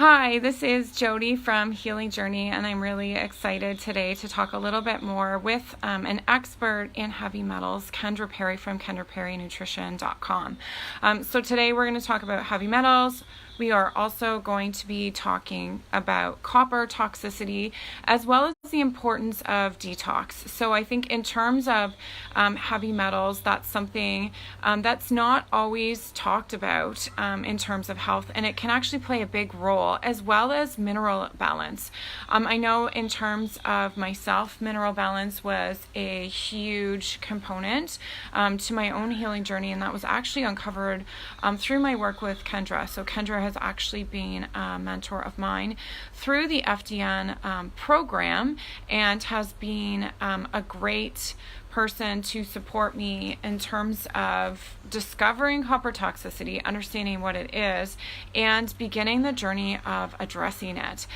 Hi, this is Jody from Healing Journey, and I'm really excited today to talk a little bit more with an expert in heavy metals, Kendra Perry from KendraPerryNutrition.com. So today we're going to talk about heavy metals. We are also going to be talking about copper toxicity as well as the importance of detox. So I think in terms of heavy metals, that's something that's not always talked about in terms of health, and it can actually play a big role, as well as mineral balance. I know in terms of myself, mineral balance was a huge component to my own healing journey, and that was actually uncovered through my work with Kendra. So Kendra has actually been a mentor of mine through the FDN program, and has been a great person to support me in terms of discovering copper toxicity, understanding what it is, and beginning the journey of addressing it.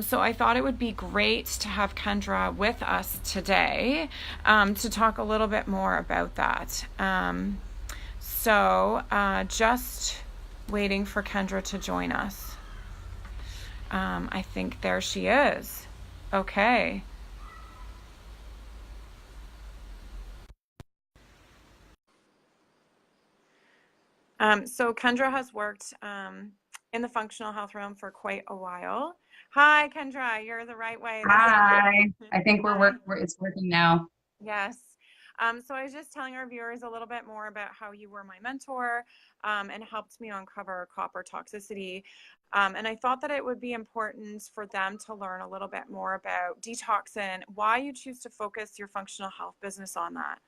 So I thought it would be great to have Kendra with us today to talk a little bit more about that. Just waiting for Kendra to join us. I think there she is. Okay. So Kendra has worked in the functional health realm for quite a while. Hi, Kendra, you're the right way. This Hi. is I think Hi. it's working now. Yes. So I was just telling our viewers a little bit more about how you were my mentor and helped me uncover copper toxicity. And I thought that it would be important for them to learn a little bit more about detox and why you choose to focus your functional health business on that.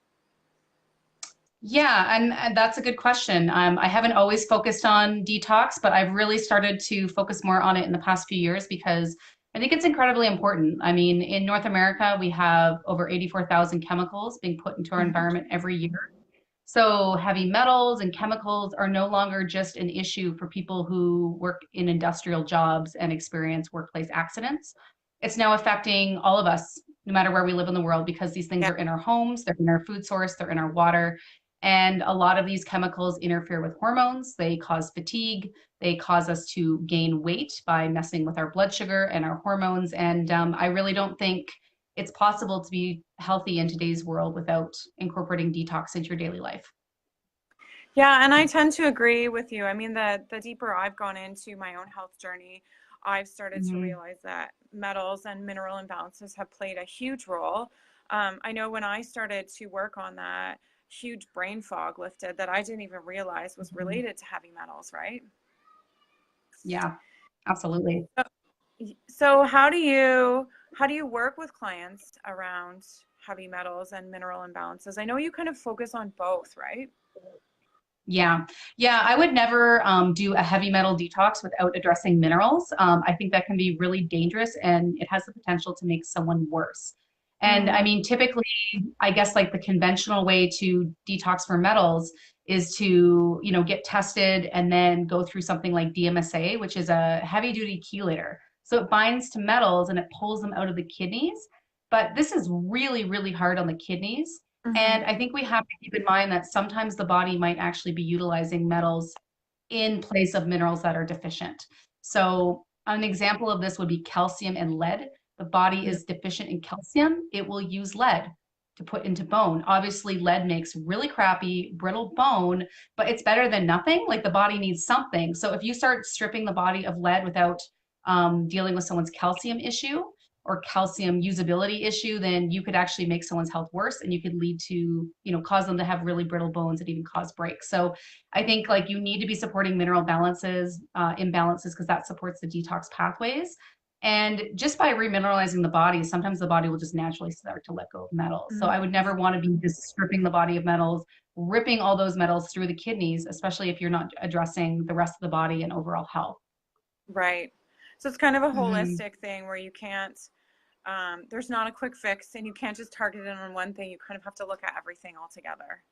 Yeah, and that's a good question. I haven't always focused on detox, but I've really started to focus more on it in the past few years because I think it's incredibly important. I mean, in North America, we have over 84,000 chemicals being put into our Mhm. environment every year. So heavy metals and chemicals are no longer just an issue for people who work in industrial jobs and experience workplace accidents. It's now affecting all of us, no matter where we live in the world, because these things Yeah. are in our homes, they're in our food source, they're in our water. And a lot of these chemicals interfere with hormones. They cause fatigue. They cause us to gain weight by messing with our blood sugar and our hormones. And I really don't think it's possible to be healthy in today's world without incorporating detox into your daily life. Yeah, and I tend to agree with you. I mean, the deeper I've gone into my own health journey, I've started to Mhm. realize that metals and mineral imbalances have played a huge role. I know when I started to work on that, huge brain fog lifted that I didn't even realize was Mhm. related to heavy metals, right? Yeah, absolutely. So, so how do you work with clients around heavy metals and mineral imbalances? I know you kind of focus on both, right? Yeah. Yeah, I would never do a heavy metal detox without addressing minerals. I think that can be really dangerous and it has the potential to make someone worse. And I Mm, mean, typically, I guess like the conventional way to detox for metals is to, get tested and then go through something like DMSA, which is a heavy duty chelator. So it binds to metals and it pulls them out of the kidneys. But this is really, really hard on the kidneys. mhm. And I think we have to keep in mind that sometimes the body might actually be utilizing metals in place of minerals that are deficient. So, an example of this would be calcium and lead. The body Mm, is deficient in calcium, it will use lead to put into bone. Obviously, lead makes really crappy, brittle bone, but it's better than nothing. Like the body needs something. So, if you start stripping the body of lead without dealing with someone's calcium issue, or calcium usability issue, then you could actually make someone's health worse and you could lead to, cause them to have really brittle bones and even cause breaks. So I think like you need to be supporting mineral balances, imbalances, because that supports the detox pathways. And just by remineralizing the body, sometimes the body will just naturally start to let go of metals. So I would mm. never want to be just stripping the body of metals, ripping all those metals through the kidneys, especially if you're not addressing the rest of the body and overall health. Right. So it's kind of a Mm-hmm. holistic thing where you can't, there's not a quick fix and you can't just target it on one thing. You kind of have to look at everything all together.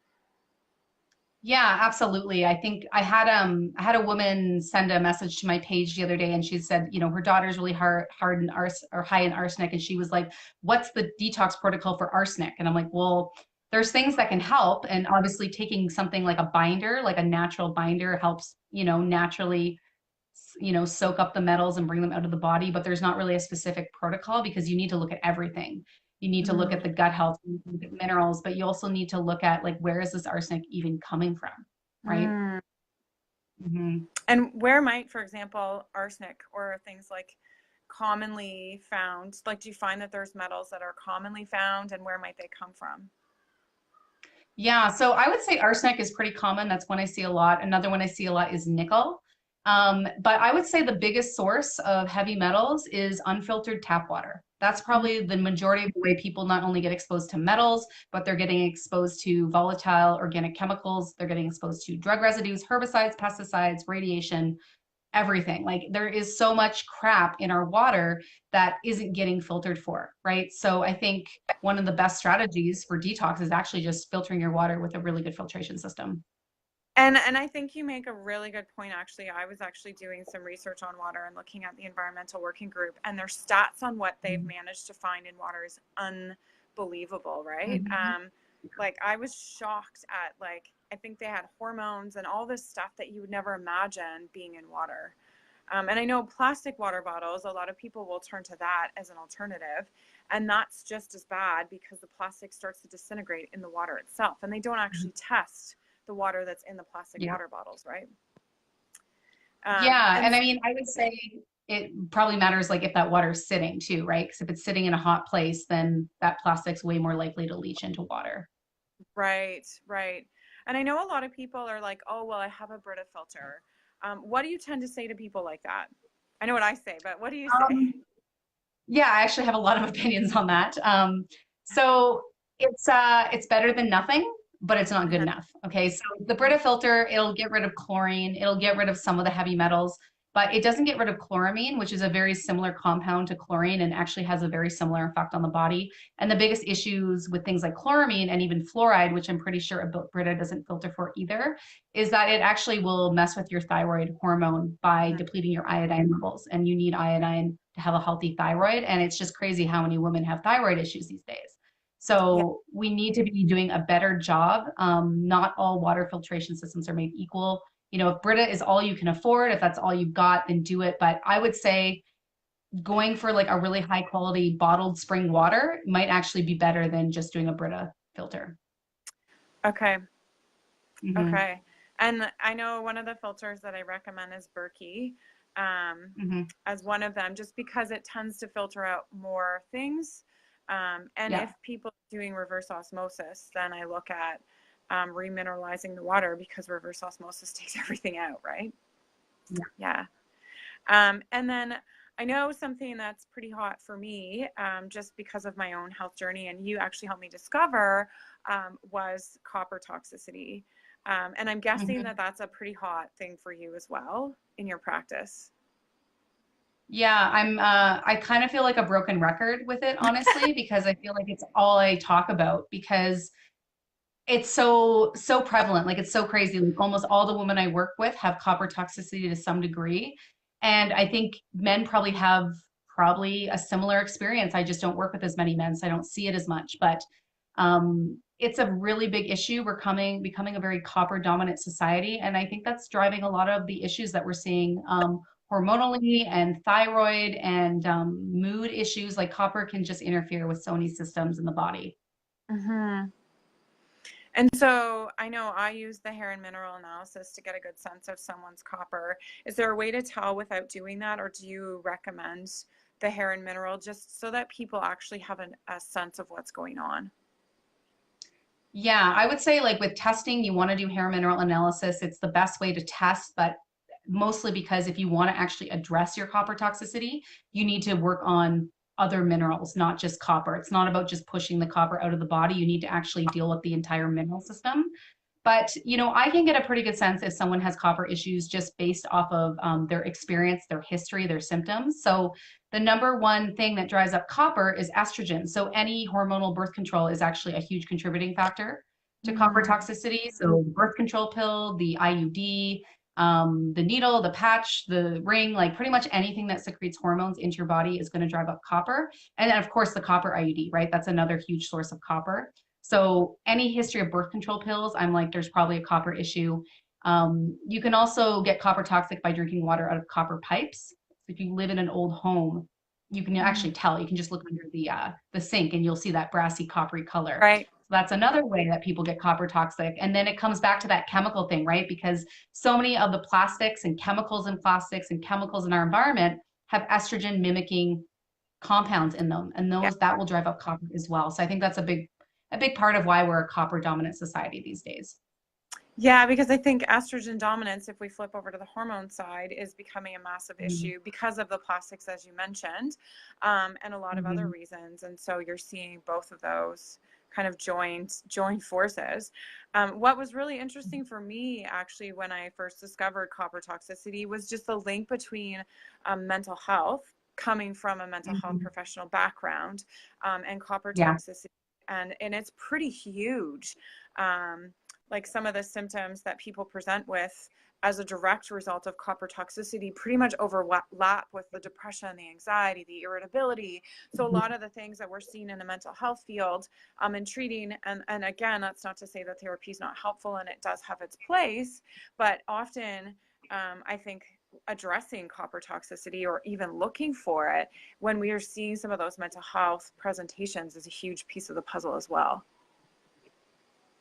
Yeah, absolutely. I think I had a woman send a message to my page the other day and she said, her daughter's really hard in or high in arsenic and she was like, "What's the detox protocol for arsenic?" And I'm like, "Well, there's things that can help and obviously taking something like a binder, like a natural binder helps, naturally soak up the metals and bring them out of the body, but there's not really a specific protocol because you need to look at everything. You need to look Mm. at the gut health, you need to look at minerals, but you also need to look at like where is this arsenic even coming from, right? Mm. Hmm. And where might, for example, arsenic or things like commonly found, like do you find that there's metals that are commonly found and where might they come from? Yeah, so I would say arsenic is pretty common. That's one I see a lot. Another one I see a lot is nickel. But I would say the biggest source of heavy metals is unfiltered tap water. That's Mm. probably the majority of the way people not only get exposed to metals, but they're getting exposed to volatile organic chemicals. They're getting exposed to drug residues, herbicides, pesticides, radiation, everything. Like there is so much crap in our water that isn't getting filtered for, right? So I think one of the best strategies for detox is actually just filtering your water with a really good filtration system. And I think you make a really good point. Actually, I was actually doing some research on water and looking at the Environmental Working Group, and their stats on what they've managed to find in water is unbelievable, right? Mm-hmm. Like I was shocked at like I think they had hormones and all this stuff that you would never imagine being in water. And I know plastic water bottles, a lot of people will turn to that as an alternative. And that's just as bad because the plastic starts to disintegrate in the water itself. And they don't actually test the water that's in the plastic Yeah. water bottles, right? Yeah. And And I mean, I would say it probably matters like if that water's sitting too, right? Because if it's sitting in a hot place, then that plastic's way more likely to leach into water. right, right. And I know a lot of people are like, oh, well, I have a Brita filter. What do you tend to say to people like that? I know what I say, but what do you say? Um, Yeah, I actually have a lot of opinions on that. So it's better than nothing, but it's not good enough. Okay, so the Brita filter, it'll get rid of chlorine, it'll get rid of some of the heavy metals, but it doesn't get rid of chloramine, which is a very similar compound to chlorine and actually has a very similar effect on the body. And the biggest issues with things like chloramine and even fluoride, which I'm pretty sure a Brita doesn't filter for either, is that it actually will mess with your thyroid hormone by depleting your iodine levels. And you need iodine to have a healthy thyroid. And it's just crazy how many women have thyroid issues these days. Yeah. So we need to be doing a better job. Not all water filtration systems are made equal. If Brita is all you can afford, if that's all you've got, then do it. But I would say going for like a really high quality bottled spring water might actually be better than just doing a Brita filter. Okay. Hmm. Okay. And I know one of the filters that I recommend is Berkey, Hmm. as one of them, just because it tends to filter out more things. And Yeah. if people are doing reverse osmosis, then I look at remineralizing the water because reverse osmosis takes everything out, right? Yeah. Yeah. And then I know something that's pretty hot for me, just because of my own health journey, and you actually helped me discover, was copper toxicity. And I'm guessing Hmm. that that's a pretty hot thing for you as well in your practice. Yeah, I kind of feel like a broken record with it, honestly, because I feel like it's all I talk about because it's so prevalent. Like it's so crazy. Like almost all the women I work with have copper toxicity to some degree. And I think men probably have probably a similar experience. I just don't work with as many men, so I don't see it as much. But it's a really big issue. We're becoming a very copper dominant society. And I think that's driving a lot of the issues that we're seeing hormonally and thyroid and mood issues. Like copper can just interfere with so many systems in the body. Mm-hmm. And so I know I use the hair and mineral analysis to get a good sense of someone's copper. Is there a way to tell without doing that, or do you recommend the hair and mineral just so that people actually have a sense of what's going on? Yeah, I would say like with testing, you want to do hair mineral analysis. It's the best way to test, but mostly because if you want to actually address your copper toxicity, you need to work on other minerals, not just copper. It's not about just pushing the copper out of the body. You need to actually deal with the entire mineral system. But I can get a pretty good sense if someone has copper issues just based off of their experience, their history, their symptoms. So the number one thing that drives up copper is estrogen. So any hormonal birth control is actually a huge contributing factor to copper Mm. toxicity. So the birth control pill, the IUD, the needle, the patch, the ring, like pretty much anything that secretes hormones into your body is going to drive up copper. And then, of course, the copper IUD, right? That's another huge source of copper. So any history of birth control pills, I'm like, there's probably a copper issue. You can also get copper toxic by drinking water out of copper pipes. If you live in an old home, you can Mm. actually tell. You can just look under the sink and you'll see that brassy coppery color. Right. So that's another way that people get copper toxic. And then it comes back to that chemical thing, right? Because so many of the plastics and chemicals in plastics and chemicals in our environment have estrogen mimicking compounds in them, and Yeah. those that will drive up copper as well. So I think that's a big part of why we're a copper dominant society these days. Yeah, because I think estrogen dominance, if we flip over to the hormone side, is becoming a massive Mhm. issue because of the plastics, as you mentioned, and a lot of other Mhm. reasons. And so you're seeing both of those kind of joined forces. What was really interesting for me, actually, when I first discovered copper toxicity, was just the link between mental health, coming from a mental health Mhm. professional background, and copper Yeah. toxicity, and it's pretty huge. Like some of the symptoms that people present with as a direct result of copper toxicity pretty much overlap with the depression, the anxiety, the irritability. So a Mhm. lot of the things that we're seeing in the mental health field and treating, and again, that's not to say that therapy is not helpful, and it does have its place, but often I think addressing copper toxicity or even looking for it when we are seeing some of those mental health presentations is a huge piece of the puzzle as well.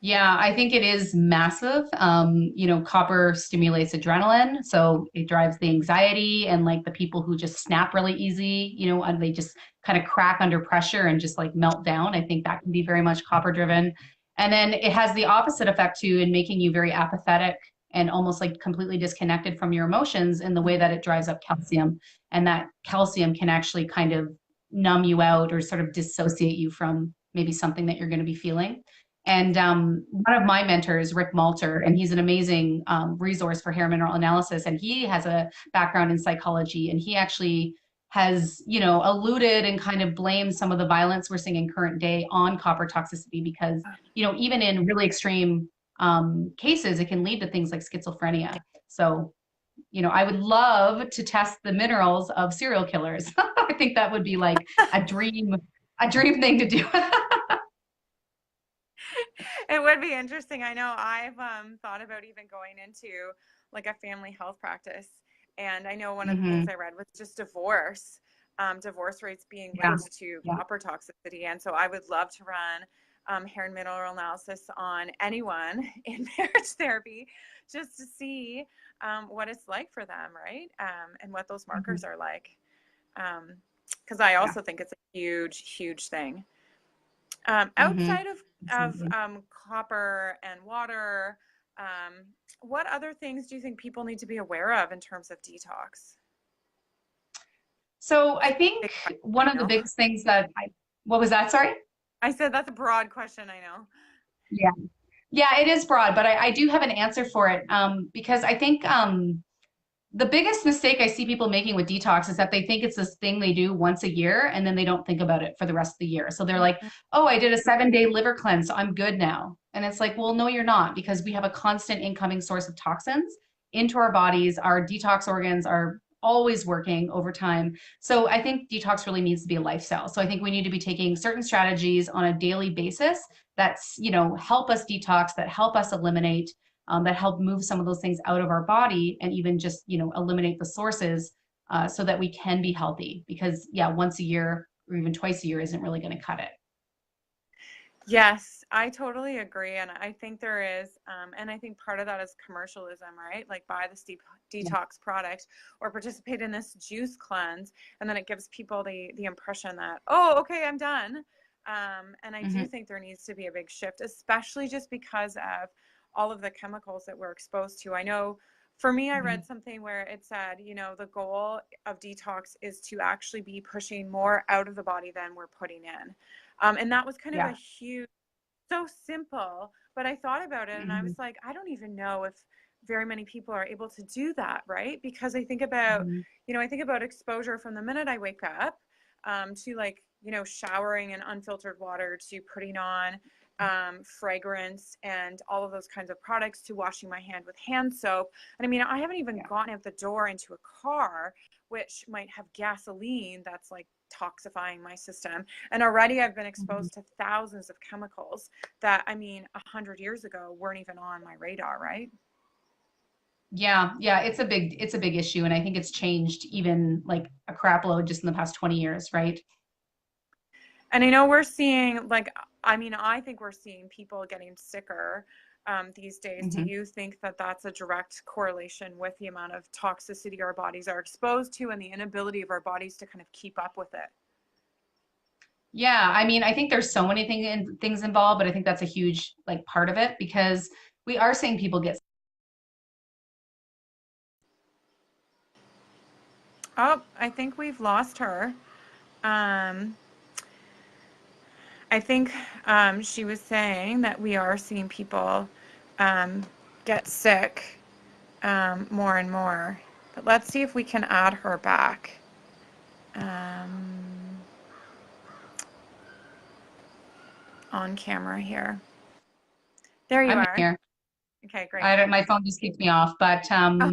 Yeah, I think it is massive. Copper stimulates adrenaline, so it drives the anxiety and like the people who just snap really easy, and they just kind of crack under pressure and just like melt down. I think that can be very much copper driven. And then it has the opposite effect too in making you very apathetic and almost like completely disconnected from your emotions in the way that it drives up calcium. And that calcium can actually kind of numb you out or sort of dissociate you from maybe something that you're going to be feeling. And one of my mentors, Rick Malter, and he's an amazing resource for hair mineral analysis. And he has a background in psychology, and he actually has, alluded and kind of blamed some of the violence we're seeing in current day on copper toxicity because, even in really extreme cases, it can lead to things like schizophrenia. So, I would love to test the minerals of serial killers. I think that would be like a dream thing to do. It would be interesting. I know I've thought about even going into like a family health practice. And I know one of the things Hmm. I read was just divorce rates being Yeah. linked to Yeah. copper toxicity. And so I would love to run hair and mineral analysis on anyone in marriage therapy just to see what it's like for them, right? And what those Mhm. markers are like. Because I Yeah. also think it's a huge, huge thing. Hmm. Outside of Absolutely. copper and water, um, what other things do you think people need to be aware of in terms of detox? So I Big think question, one I of the know. biggest things what was that? Sorry? I said that's a broad question, I know. Yeah. Yeah, it is broad, but I do have an answer for it because I think the biggest mistake I see people making with detox is that they think it's this thing they do once a year and then they don't think about it for the rest of the year. So they're like, Mhm. oh, I did a 7-day liver cleanse, so I'm good now. And it's like, well, no, you're not, because we have a constant incoming source of toxins into our bodies. Our detox organs are always working over time. So I think detox really needs to be a lifestyle. So I think we need to be taking certain strategies on a daily basis that's, help us detox, that help us eliminate that help move some of those things out of our body and even just eliminate the sources so that we can be healthy because yeah, once a year or even twice a year isn't really going to cut it. Yes, I totally agree. And I think there is, and I think part of that is commercialism, right? Like buy the Yeah. detox product or participate in this juice cleanse. And then it gives people the impression that, oh, okay, I'm done. And I do Hmm. think there needs to be a big shift, especially just because of all of the chemicals that we're exposed to. I know for me, I read Hmm. something where it said, the goal of detox is to actually be pushing more out of the body than we're putting in. And that was kind of a Yeah. huge, so simple, but I thought about it and I Hmm. was like, I don't even know if very many people are able to do that, right? Because I think about, Hmm. I think about exposure from the minute I wake up to like, showering in unfiltered water to putting on fragrance and all of those kinds of products to washing my hand with hand soap. And I mean, I haven't even Yeah. gotten out the door into a car, which might have gasoline that's like toxifying my system. And already I've been Hmm. exposed to thousands of chemicals that, I mean, 100 years ago weren't even on my radar, right? Yeah, yeah, it's a big issue, and I think it's changed even like a crap load just in the past 20 years, right? And I know we're seeing, like, I mean, I think we're seeing people getting sicker these days. Do Mhm. you think that that's a direct correlation with the amount of toxicity our bodies are exposed to and the inability of our bodies to kind of keep up with it? Yeah, I mean, I think there's so many things involved, but I think that's a huge like part of it because we are seeing people get. Oh, I think we've lost her. Um, I think she was saying that we are seeing people um, get sick more and more. But let's see if we can add her back on camera here. There you I'm are. here. Okay, great. I don't, my phone just kicked me off, but Oh,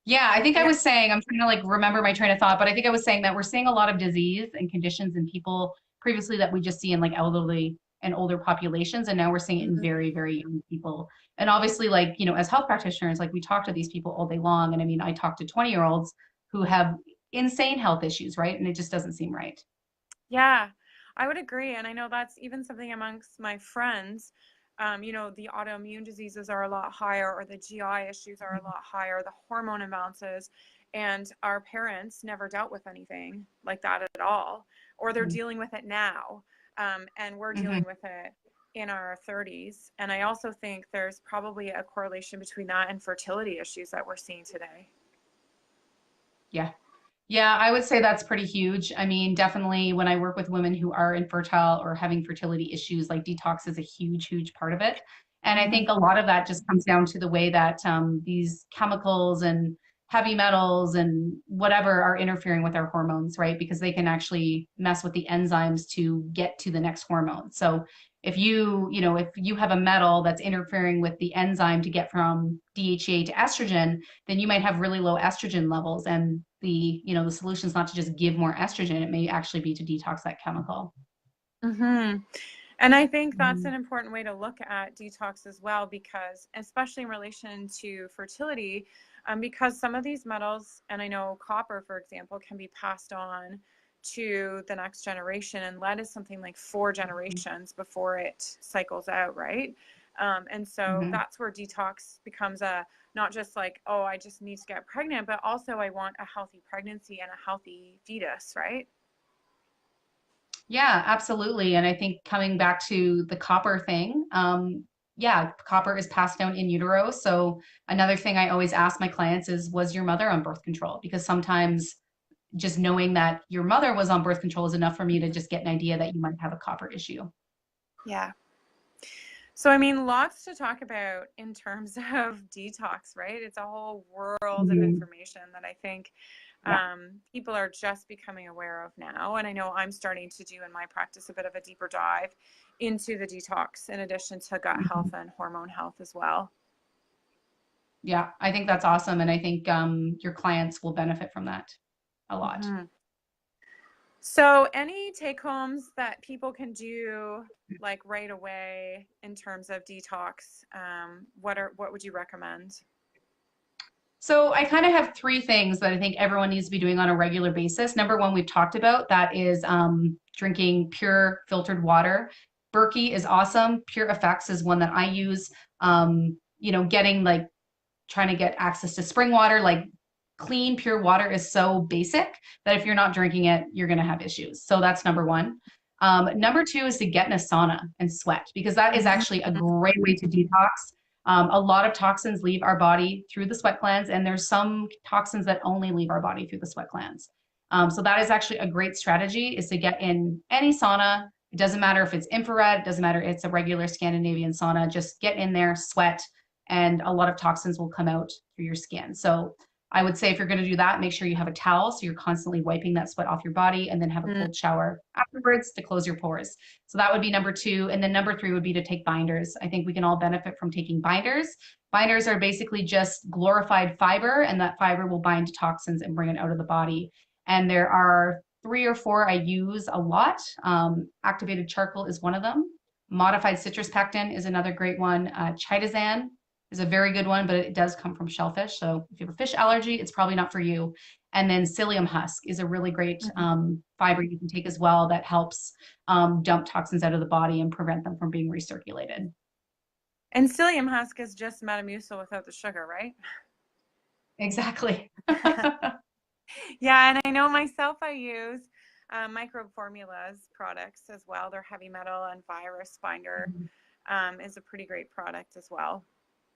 yeah, I think I yeah. was saying, I'm trying to like remember my train of thought, but I think I was saying that we're seeing a lot of disease and conditions in people previously that we just see in like elderly and older populations. And now we're seeing it in Mhm. very, very young people. And obviously, like, you know, as health practitioners, like we talk to these people all day long. And I mean, I talk to 20-year-olds who have insane health issues, right? And it just doesn't seem right. Yeah, I would agree. And I know that's even something amongst my friends. The autoimmune diseases are a lot higher, or the GI issues are a lot higher, the hormone imbalances. And our parents never dealt with anything like that at all, or they're dealing with it now. And we're Mm-hmm. dealing with it in our 30s. And I also think there's probably a correlation between that and fertility issues that we're seeing today. Yeah. Yeah, I would say that's pretty huge. I mean, definitely when I work with women who are infertile or having fertility issues, like detox is a huge, huge part of it. And I think Mm-hmm. a lot of that just comes down to the way that these chemicals and heavy metals and whatever are interfering with our hormones, right? Because they can actually mess with the enzymes to get to the next hormone. So if you have a metal that's interfering with the enzyme to get from DHEA to estrogen, then you might have really low estrogen levels. And the solution is not to just give more estrogen. It may actually be to detox that chemical. Mm-hmm. And I think that's Mhm. an important way to look at detox as well, because especially in relation to fertility, because some of these metals, and I know copper, for example, can be passed on to the next generation, and lead is something like 4 generations before it cycles out, right? And so Mhm. that's where detox becomes a not just like, oh, I just need to get pregnant, but also I want a healthy pregnancy and a healthy fetus, right? Yeah, absolutely. And I think coming back to the copper thing, yeah, copper is passed down in utero. So another thing I always ask my clients is, was your mother on birth control? Because sometimes just knowing that your mother was on birth control is enough for me to just get an idea that you might have a copper issue. Yeah. So, I mean, lots to talk about in terms of detox, right? It's a whole world of Mhm. information that I think Yeah. people are just becoming aware of now. And I know I'm starting to do in my practice a bit of a deeper dive into the detox in addition to gut Mhm. health and hormone health as well. Yeah, I think that's awesome. And I think your clients will benefit from that a lot. Hmm. So, any take homes that people can do like right away in terms of detox? What would you recommend? So I kind of have three things that I think everyone needs to be doing on a regular basis. Number one, we've talked about that is drinking pure filtered water. Berkey is awesome. Pure Effects is one that I use. Getting like trying to get access to spring water, like clean, pure water is so basic that if you're not drinking it, you're going to have issues. So that's number one. Number two is to get in a sauna and sweat because that is Mhm. actually a great way to detox. A lot of toxins leave our body through the sweat glands, and there's some toxins that only leave our body through the sweat glands. So that is actually a great strategy is to get in any sauna. It doesn't matter if it's infrared, it doesn't matter if it's a regular Scandinavian sauna, just get in there, sweat, and a lot of toxins will come out through your skin. So I would say if you're going to do that, make sure you have a towel so you're constantly wiping that sweat off your body and then have a Mm. cold shower afterwards to close your pores. So that would be number two. And then number three would be to take binders. I think we can all benefit from taking binders. Binders are basically just glorified fiber, and that fiber will bind to toxins and bring it out of the body. And there are three or four I use a lot. Activated charcoal is one of them. Modified citrus pectin is another great one. Chitosan is a very good one, but it does come from shellfish. So if you have a fish allergy, it's probably not for you. And then psyllium husk is a really great Mhm. fiber you can take as well that helps dump toxins out of the body and prevent them from being recirculated. And psyllium husk is just Metamucil without the sugar, right? Exactly. Yeah, and I know myself, I use Microbe Formulas products as well. They're heavy metal and virus binder is a pretty great product as well.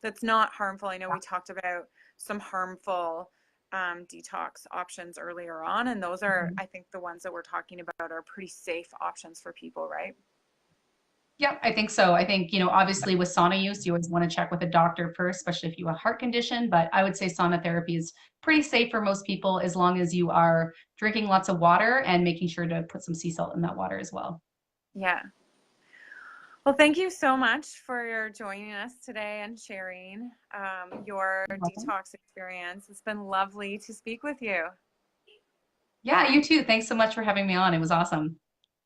That's not harmful. I know we talked about some harmful detox options earlier on, and those are, I think, the ones that we're talking about are pretty safe options for people, right? Yeah, I think so. I think, obviously with sauna use, you always want to check with a doctor first, especially if you have a heart condition. But I would say sauna therapy is pretty safe for most people as long as you are drinking lots of water and making sure to put some sea salt in that water as well. Yeah. Well, thank you so much for your joining us today and sharing your You're welcome. detox experience. It's been lovely to speak with you. Yeah, you too. Thanks so much for having me on. It was awesome.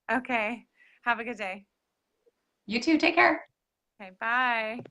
Okay. Have a good day. You too. Take care. Okay. Bye.